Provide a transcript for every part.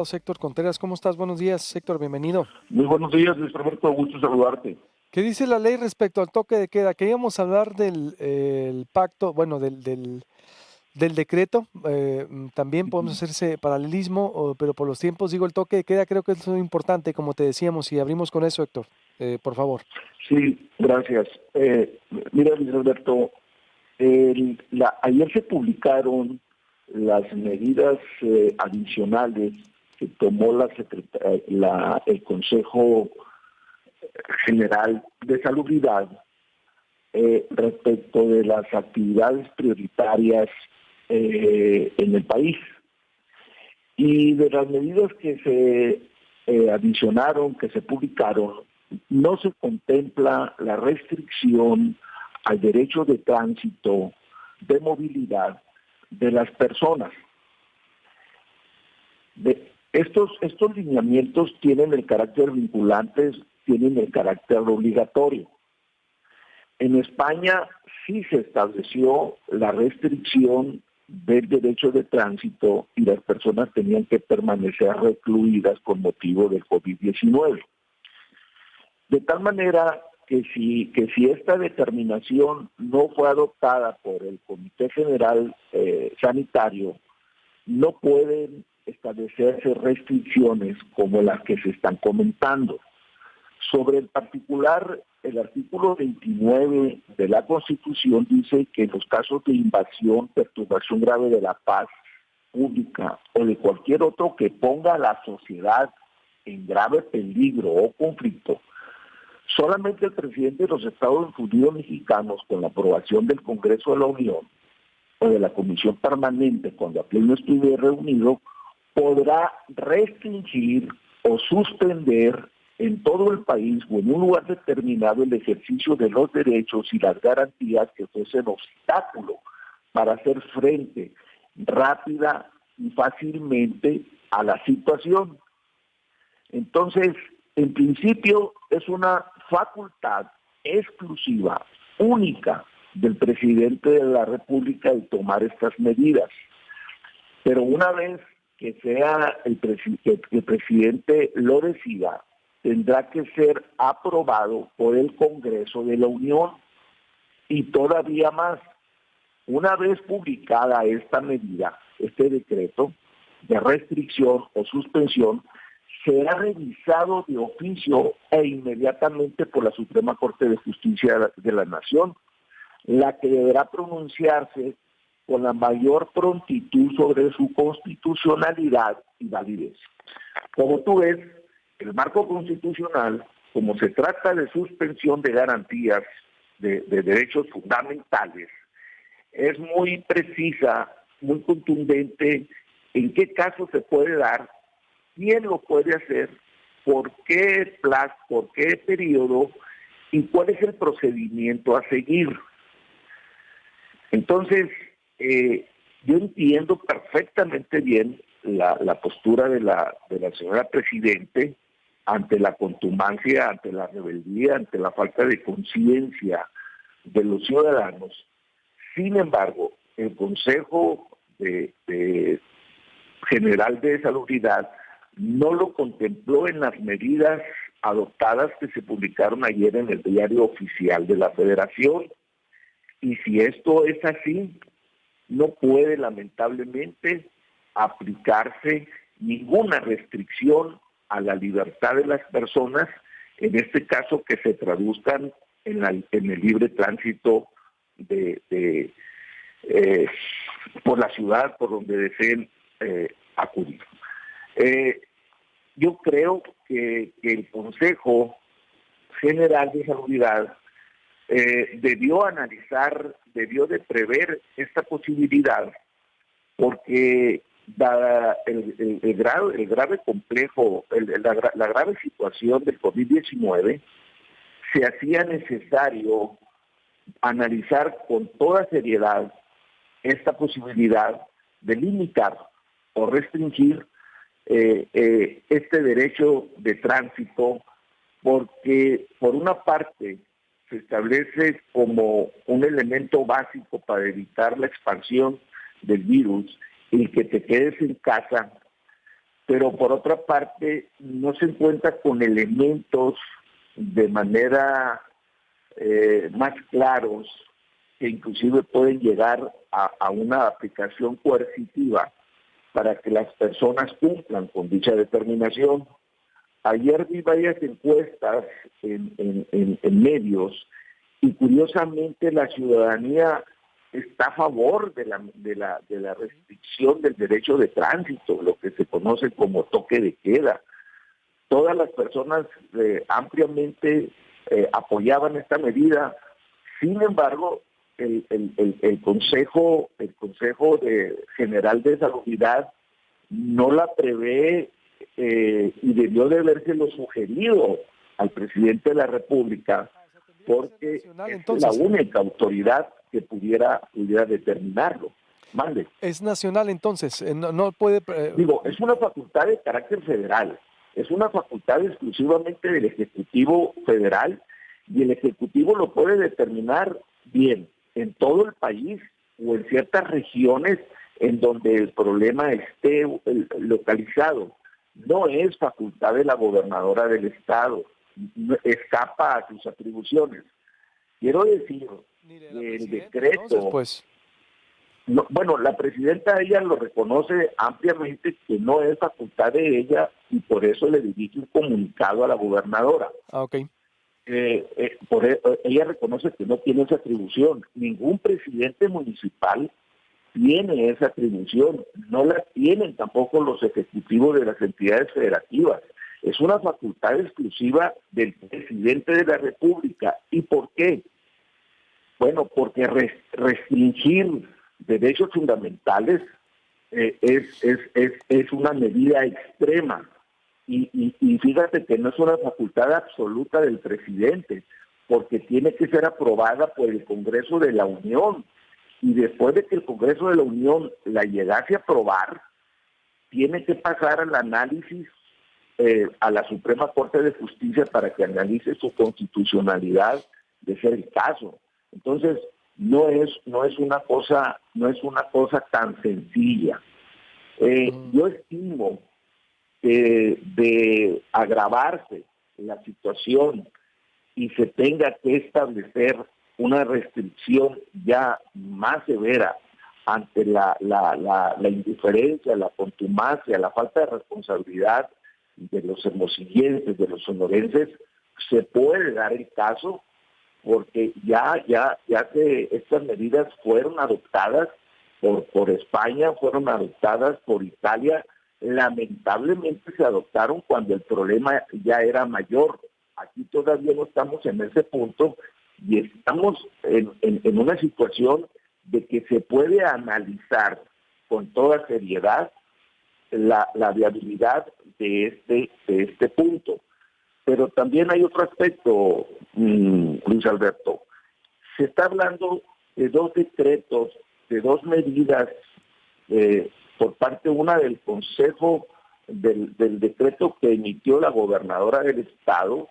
Héctor Contreras, ¿cómo estás? Buenos días, Héctor, bienvenido. Muy buenos días, Luis Roberto, gusto saludarte. ¿Qué dice la ley respecto al toque de queda? Queríamos hablar del el pacto, bueno, del decreto. También podemos hacer ese paralelismo, pero por los tiempos, digo, el toque de queda creo que es muy importante, como te decíamos, y abrimos con eso, Héctor, por favor. Sí, gracias. Mira, Luis Roberto, ayer se publicaron las medidas adicionales que tomó el Consejo General de Salubridad respecto de las actividades prioritarias en el país. Y de las medidas que se adicionaron, que se publicaron, no se contempla la restricción al derecho de tránsito, de movilidad de las personas. Estos lineamientos tienen el carácter vinculante, tienen el carácter obligatorio. En España sí se estableció la restricción del derecho de tránsito y las personas tenían que permanecer recluidas con motivo del COVID-19. De tal manera que si esta determinación no fue adoptada por el Comité General Sanitario, no pueden establecerse restricciones como las que se están comentando. Sobre el particular, el artículo 29 de la Constitución dice que en los casos de invasión, perturbación grave de la paz pública o de cualquier otro que ponga a la sociedad en grave peligro o conflicto, solamente el presidente de los Estados Unidos mexicanos, con la aprobación del Congreso de la Unión o de la Comisión Permanente, cuando a pleno estuviera reunido, podrá restringir o suspender en todo el país o en un lugar determinado el ejercicio de los derechos y las garantías que fuesen obstáculo para hacer frente rápida y fácilmente a la situación. Entonces, en principio es una facultad exclusiva, única del presidente de la República de tomar estas medidas. Pero una vez que sea que el presidente lo decida, tendrá que ser aprobado por el Congreso de la Unión. Y todavía más, una vez publicada esta medida, este decreto de restricción o suspensión, será revisado de oficio e inmediatamente por la Suprema Corte de Justicia de la Nación, la que deberá pronunciarse con la mayor prontitud sobre su constitucionalidad y validez. Como tú ves, el marco constitucional, como se trata de suspensión de garantías de derechos fundamentales, es muy precisa, muy contundente en qué caso se puede dar, quién lo puede hacer, por qué plazo, por qué periodo y cuál es el procedimiento a seguir. Entonces, yo entiendo perfectamente bien la postura de la señora Presidente ante la contumacia, ante la rebeldía, ante la falta de conciencia de los ciudadanos. Sin embargo, el Consejo General de Salubridad no lo contempló en las medidas adoptadas que se publicaron ayer en el Diario Oficial de la Federación. Y si esto es así, no puede lamentablemente aplicarse ninguna restricción a la libertad de las personas, en este caso que se traduzcan en el libre tránsito por la ciudad, por donde deseen acudir. Yo creo que el Consejo General de Salubridad debió analizar, debió de prever esta posibilidad, porque dada el grave complejo, la grave situación del COVID-19, se hacía necesario analizar con toda seriedad esta posibilidad de limitar o restringir este derecho de tránsito, porque por una parte se establece como un elemento básico para evitar la expansión del virus el que te quedes en casa, pero por otra parte no se encuentra con elementos de manera más claros que inclusive pueden llegar a una aplicación coercitiva para que las personas cumplan con dicha determinación. Ayer vi varias encuestas en medios y curiosamente la ciudadanía está a favor de la restricción del derecho de tránsito, lo que se conoce como toque de queda. Todas las personas ampliamente apoyaban esta medida. Sin embargo, el Consejo General de Salubridad no la prevé y debió de habérselo sugerido al presidente de la República, porque es la única autoridad que pudiera determinarlo. Mande. Es nacional entonces, no puede... Digo, es una facultad de carácter federal, es una facultad exclusivamente del Ejecutivo Federal, y el Ejecutivo lo puede determinar bien en todo el país o en ciertas regiones en donde el problema esté localizado. No es facultad de la gobernadora del estado, no escapa a sus atribuciones. Quiero decir que el decreto... Entonces, pues... No, bueno, la presidenta, ella lo reconoce ampliamente que no es facultad de ella y por eso le dirige un comunicado a la gobernadora. Ok. Ella reconoce que no tiene esa atribución. Ningún presidente municipal tiene esa atribución. No la tienen tampoco los ejecutivos de las entidades federativas. Es una facultad exclusiva del presidente de la República. ¿Y por qué? Bueno, porque restringir derechos fundamentales es una medida extrema. Y fíjate que no es una facultad absoluta del presidente, porque tiene que ser aprobada por el Congreso de la Unión. Y después de que el Congreso de la Unión la llegase a aprobar, tiene que pasar al análisis a la Suprema Corte de Justicia para que analice su constitucionalidad de ser el caso. Entonces, no es una cosa tan sencilla. Yo estimo que de agravarse la situación y se tenga que establecer una restricción ya más severa ante la indiferencia, la contumacia, la falta de responsabilidad de los hermosillenses, de los sonorenses, se puede dar el caso, porque ya que estas medidas fueron adoptadas por España, fueron adoptadas por Italia, lamentablemente se adoptaron cuando el problema ya era mayor. Aquí todavía no estamos en ese punto y estamos en una situación de que se puede analizar con toda seriedad la viabilidad de este punto. Pero también hay otro aspecto, Luis Alberto. Se está hablando de dos decretos, de dos medidas, por parte una del Consejo, del decreto que emitió la gobernadora del estado,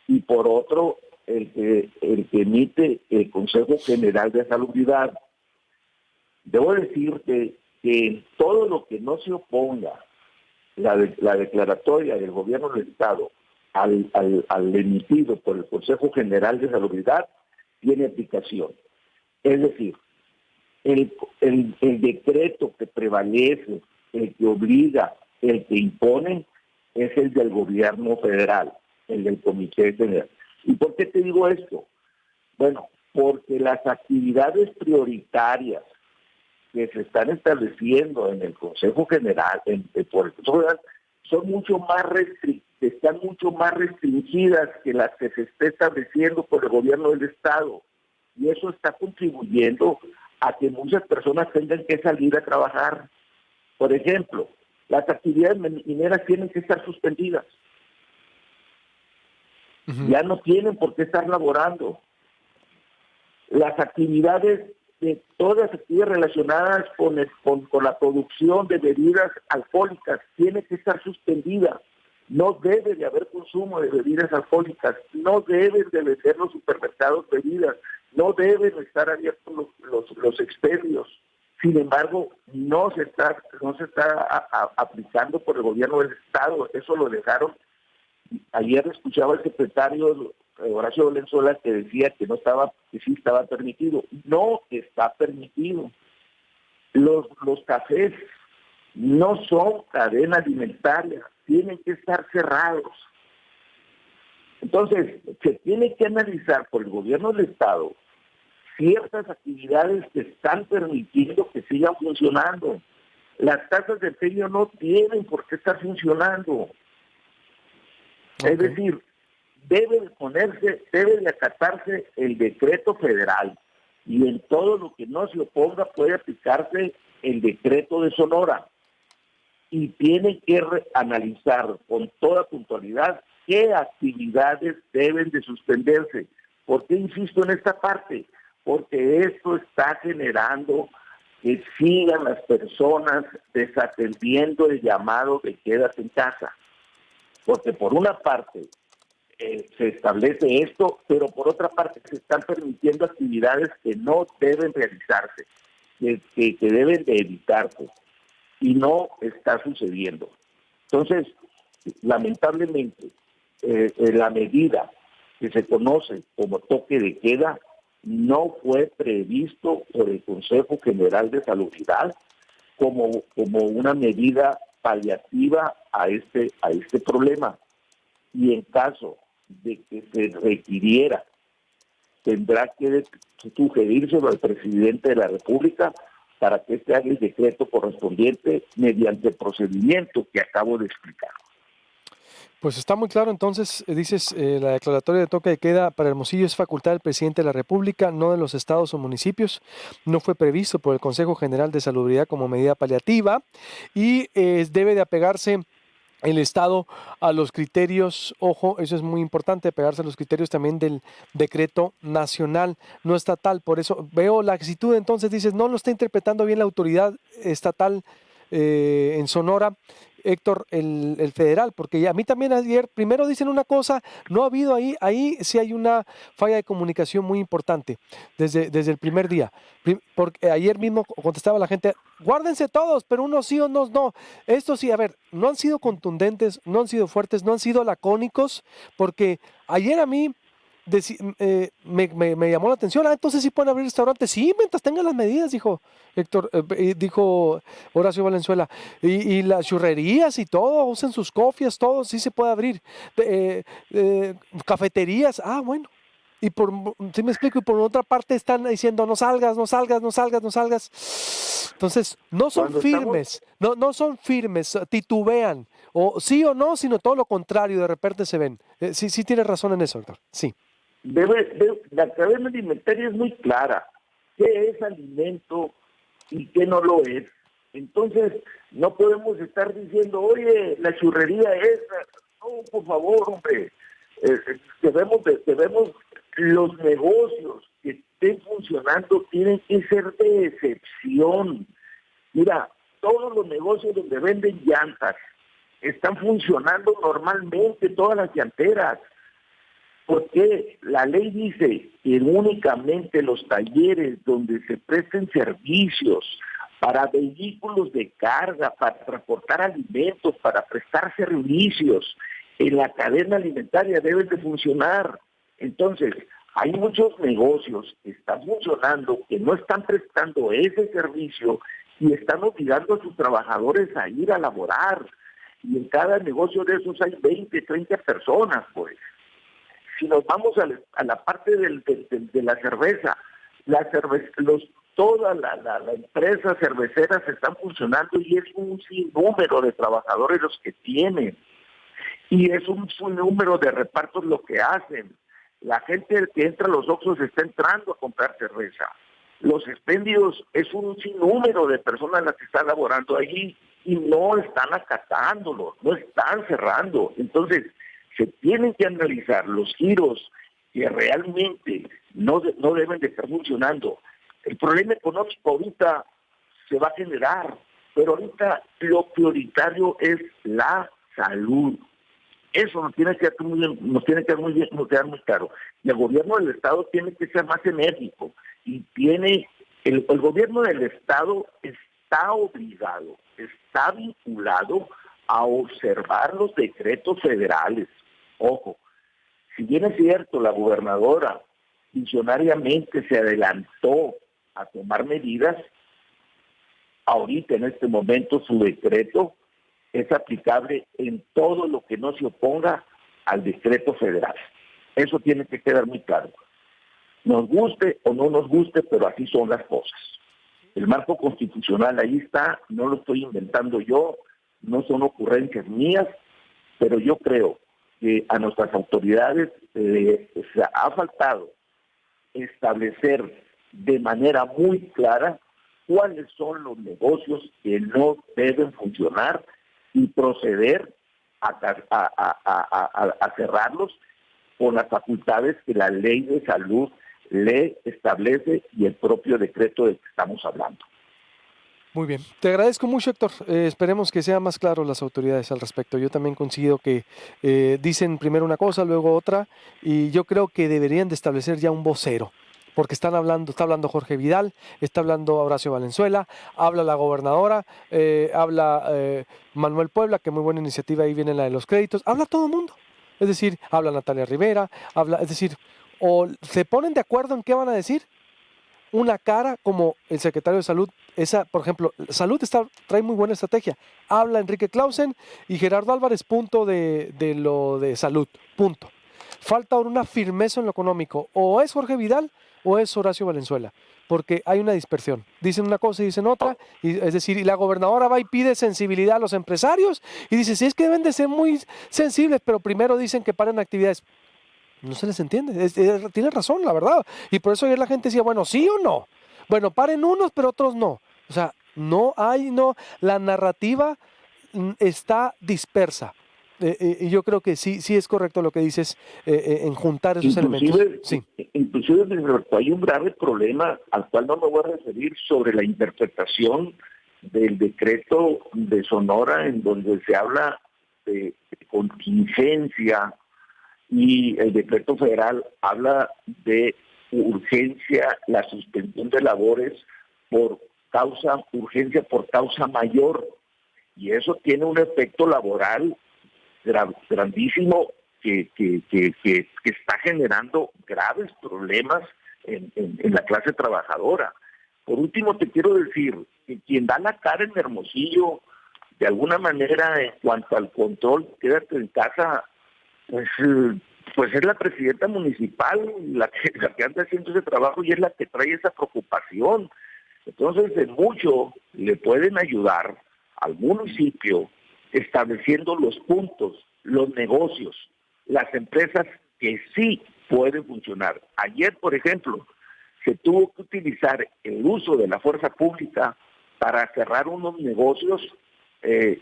y por otro el que emite el Consejo General de Salubridad. Debo decirte que en todo lo que no se oponga la declaratoria del gobierno del estado al emitido por el Consejo General de Salubridad, tiene aplicación. Es decir, el decreto que prevalece, el que obliga, el que impone, es el del gobierno federal, el del Comité General. ¿Y por qué te digo esto? Bueno, porque las actividades prioritarias que se están estableciendo en el Consejo General, por el Consejo General, están mucho más restringidas que las que se está estableciendo por el gobierno del estado, y eso está contribuyendo a que muchas personas tengan que salir a trabajar. Por ejemplo, las actividades mineras tienen que estar suspendidas. Ya no tienen por qué estar laborando. Las actividades de todas las actividades relacionadas con la producción de bebidas alcohólicas tienen que estar suspendidas. No debe de haber consumo de bebidas alcohólicas, no deben de vender los supermercados bebidas, no deben estar abiertos los expedios. Sin embargo, no se está aplicando por el gobierno del Estado. Eso lo dejaron. Ayer escuchaba al secretario Horacio Valenzuela que decía que sí estaba permitido. No está permitido. Los cafés no son cadena alimentaria, tienen que estar cerrados. Entonces, se tiene que analizar por el gobierno del Estado ciertas actividades que están permitiendo que sigan funcionando. Las tasas de empeño no tienen por qué estar funcionando. Es decir, debe de acatarse el decreto federal y en todo lo que no se oponga puede aplicarse el decreto de Sonora. Y tiene que analizar con toda puntualidad qué actividades deben de suspenderse. ¿Por qué insisto en esta parte? Porque esto está generando que sigan las personas desatendiendo el llamado de quédate en casa. Porque por una parte se establece esto, pero por otra parte se están permitiendo actividades que no deben realizarse, que deben de evitarse. Y no está sucediendo. Entonces, lamentablemente, la medida que se conoce como toque de queda no fue previsto por el Consejo General de Salubridad como una medida paliativa a este problema. Y en caso de que se requiriera, tendrá que sugerírselo al presidente de la República para que haga el decreto correspondiente mediante el procedimiento que acabo de explicar. Pues está muy claro, entonces, dices, la declaratoria de toque de queda para Hermosillo es facultad del presidente de la República, no de los estados o municipios. No fue previsto por el Consejo General de Salubridad como medida paliativa y debe de apegarse el Estado a los criterios, ojo, eso es muy importante, pegarse a los criterios también del decreto nacional, no estatal. Por eso veo la actitud, entonces dices, no lo está interpretando bien la autoridad estatal en Sonora, Héctor, el federal, porque a mí también ayer, primero dicen una cosa, no ha habido ahí sí hay una falla de comunicación muy importante desde el primer día. Porque ayer mismo contestaba la gente, guárdense todos, pero unos sí, unos no. Esto sí, a ver, no han sido contundentes, no han sido fuertes, no han sido lacónicos, porque ayer a mí me llamó la atención. Entonces sí pueden abrir restaurantes, sí, mientras tengan las medidas, dijo Héctor, dijo Horacio Valenzuela. Y las churrerías y todo, usen sus cofias, todo, sí se puede abrir. Cafeterías, bueno. Si me explico, y por otra parte están diciendo no salgas, no salgas, no salgas, no salgas. Entonces, no son firmes, no son firmes, titubean, o sí o no, sino todo lo contrario, de repente se ven. Sí tienes razón en eso, Héctor, sí. La cadena alimentaria es muy clara. ¿Qué es alimento y qué no lo es? Entonces, no podemos estar diciendo, oye, la churrería esa. No, por favor, hombre. Debemos, los negocios que estén funcionando tienen que ser de excepción. Mira, todos los negocios donde venden llantas están funcionando normalmente, todas las llanteras. Porque la ley dice que únicamente los talleres donde se presten servicios para vehículos de carga, para transportar alimentos, para prestar servicios en la cadena alimentaria deben de funcionar. Entonces, hay muchos negocios que están funcionando, que no están prestando ese servicio y están obligando a sus trabajadores a ir a laborar. Y en cada negocio de esos hay 20, 30 personas, pues. Si nos vamos a la parte de la cerveza, todas las empresas cerveceras están funcionando y es un sinnúmero de trabajadores los que tienen. Y es un sinnúmero de repartos lo que hacen. La gente que entra a los Oxxos está entrando a comprar cerveza. Los expendios es un sinnúmero de personas las que están laborando allí y no están acatándolo, no están cerrando. Entonces, se tienen que analizar los giros que realmente no deben de estar funcionando. El problema económico ahorita se va a generar, pero ahorita lo prioritario es la salud. Eso nos tiene que quedar muy claro. Y el gobierno del Estado tiene que ser más enérgico y tiene El gobierno del Estado está obligado, está vinculado a observar los decretos federales. Ojo, si bien es cierto, la gobernadora visionariamente se adelantó a tomar medidas, ahorita en este momento su decreto es aplicable en todo lo que no se oponga al decreto federal. Eso tiene que quedar muy claro. Nos guste o no nos guste, pero así son las cosas. El marco constitucional ahí está, no lo estoy inventando yo, no son ocurrencias mías, pero yo creo que a nuestras autoridades les ha faltado establecer de manera muy clara cuáles son los negocios que no deben funcionar y proceder a cerrarlos con las facultades que la ley de salud le establece y el propio decreto del que estamos hablando. Muy bien, te agradezco mucho, Héctor. Esperemos que sean más claros las autoridades al respecto. Yo también coincido que dicen primero una cosa, luego otra, y yo creo que deberían de establecer ya un vocero, porque está hablando Jorge Vidal, está hablando Horacio Valenzuela, habla la gobernadora, habla Manuel Puebla, que muy buena iniciativa, ahí viene la de los créditos, habla todo el mundo. Es decir, habla Natalia Rivera, es decir, o se ponen de acuerdo en qué van a decir, una cara como el secretario de Salud, esa, por ejemplo, Salud trae muy buena estrategia. Habla Enrique Clausen y Gerardo Álvarez, punto de lo de Salud, punto. Falta ahora una firmeza en lo económico. O es Jorge Vidal o es Horacio Valenzuela, porque hay una dispersión. Dicen una cosa y dicen otra, y, es decir, y la gobernadora va y pide sensibilidad a los empresarios y dice, sí, es que deben de ser muy sensibles, pero primero dicen que paren actividades. No se les entiende, tiene razón, la verdad. Y por eso ayer la gente decía, bueno, sí o no. Bueno, paren unos, pero otros no. O sea, la narrativa está dispersa. Y yo creo que sí es correcto lo que dices en juntar esos elementos. Sí. Inclusive, hay un grave problema al cual no me voy a referir sobre la interpretación del decreto de Sonora, en donde se habla de contingencia, y el decreto federal habla de urgencia, la suspensión de labores urgencia por causa mayor, y eso tiene un efecto laboral grandísimo que está generando graves problemas en la clase trabajadora. Por último, te quiero decir que quien da la cara en Hermosillo, de alguna manera, en cuanto al control, quédate en casa, pues es la presidenta municipal la que anda haciendo ese trabajo y es la que trae esa preocupación. Entonces, en mucho le pueden ayudar al municipio estableciendo los puntos, los negocios, las empresas que sí pueden funcionar. Ayer, por ejemplo, se tuvo que utilizar el uso de la fuerza pública para cerrar unos negocios que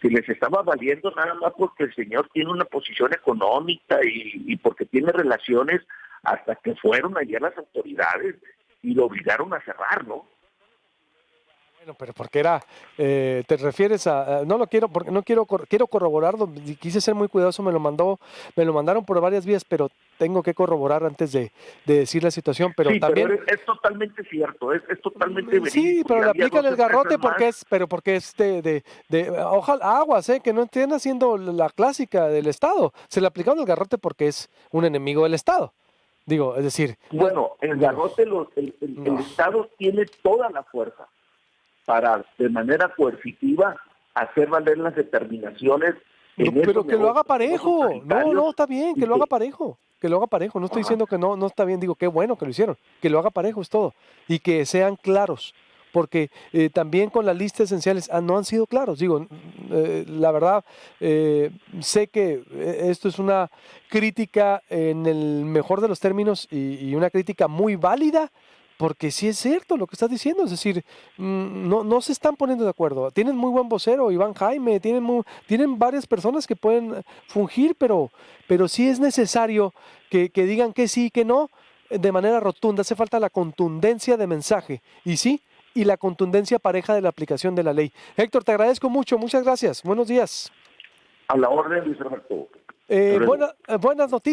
les estaba valiendo nada más porque el señor tiene una posición económica y porque tiene relaciones, hasta que fueron allá las autoridades y lo obligaron a cerrarlo. Bueno, pero porque te refieres no lo quiero, porque no quiero corroborarlo, quise ser muy cuidadoso, me lo mandaron por varias vías, pero tengo que corroborar antes de decir la situación, pero sí, también... pero es totalmente cierto, es totalmente verídico. Sí, pero le aplican el garrote porque es ojalá aguas, que no estén haciendo la clásica del Estado, se le aplicaron el garrote porque es un enemigo del Estado. Digo, es decir... Bueno, el garrote, el Estado tiene toda la fuerza para, de manera coercitiva, hacer valer las determinaciones. Pero que lo haga parejo. No, está bien, que lo haga parejo. Que lo haga parejo. No estoy diciendo que no está bien, digo, qué bueno que lo hicieron. Que lo haga parejo es todo. Y que sean claros. Porque también con las listas esenciales no han sido claros. Digo, la verdad, sé que esto es una crítica en el mejor de los términos y una crítica muy válida, porque sí es cierto lo que estás diciendo, es decir, no se están poniendo de acuerdo. Tienen muy buen vocero, Iván Jaime, tienen varias personas que pueden fungir, pero sí es necesario que digan que sí y que no de manera rotunda. Hace falta la contundencia de mensaje, y sí, y la contundencia pareja de la aplicación de la ley. Héctor, te agradezco mucho, muchas gracias. Buenos días. A la orden, Luis Roberto. Buenas noticias.